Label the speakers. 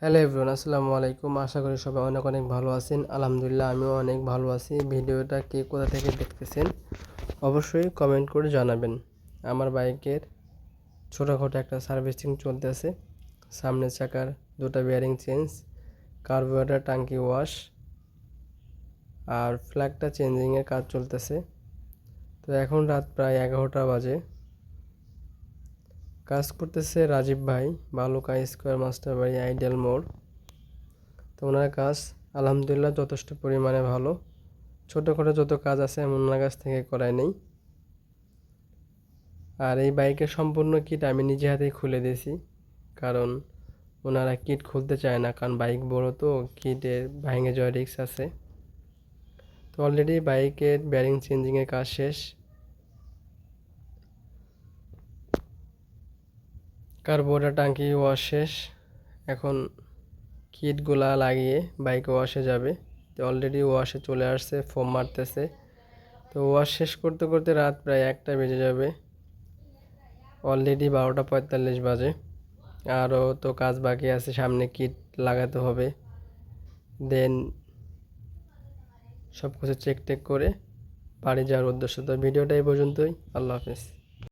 Speaker 1: Hello everyone, আসসালামু আলাইকুম। আশা করি সবাই অনেক অনেক ভালো আছেন। আলহামদুলিল্লাহ আমিও অনেক ভালো আছি। ভিডিওটা কে কোথা থেকে দেখতেছেন অবশ্যই কমেন্ট করে জানাবেন। আমার বাইকের ছোটোখাটো একটা সার্ভিসিং চলতেছে। সামনের চাকার দুটো বেয়ারিং চেঞ্জ, কার্বোরেটর টাঙ্কি ওয়াশ আর ফ্ল্যাগটা চেঞ্জিংয়ের কাজ চলতেছে। তো এখন রাত প্রায় 11টা বাজে। কাজ করতেছে রাজীব ভাই, বালুকা স্কোয়ার মাস্টার বাড়ি আইডিয়াল মোড়। তো ওনার কাজ আলহামদুলিল্লাহ যথেষ্ট পরিমাণে ভালো। ছোটোখাটো যত কাজ আছে আমি ওনার কাছ থেকে করাই নেই। আর এই বাইকের সম্পূর্ণ কিট আমি নিজে হাতেই খুলে দিয়েছি, কারণ ওনারা কিট খুলতে চায় না, কারণ বাইক বড় তো কিটের ভেঙে যাওয়ার রিস্ক আছে। তো অলরেডি বাইকের ব্যারিং চেঞ্জিংয়ের কাজ শেষ, কার্বোরেটর টাঙ্কি ওয়াশ শেষ। এখন কিটগুলা লাগিয়ে বাইক ওয়াশে যাবে। তো অলরেডি ওয়াশে চলে আসছে, ফোম মারতেছে। তো ওয়াশ শেষ করতে করতে রাত প্রায় 1টা বেজে যাবে। অলরেডি 12টা 45 বাজে। আরও তো কাজ বাকি আছে, সামনে কিট লাগাতে হবে। দেন সব কিছু চেক টেক করে বাড়ি যাওয়ার উদ্দেশ্য। তো ভিডিওটা এই পর্যন্তই। আল্লাহ হাফেজ।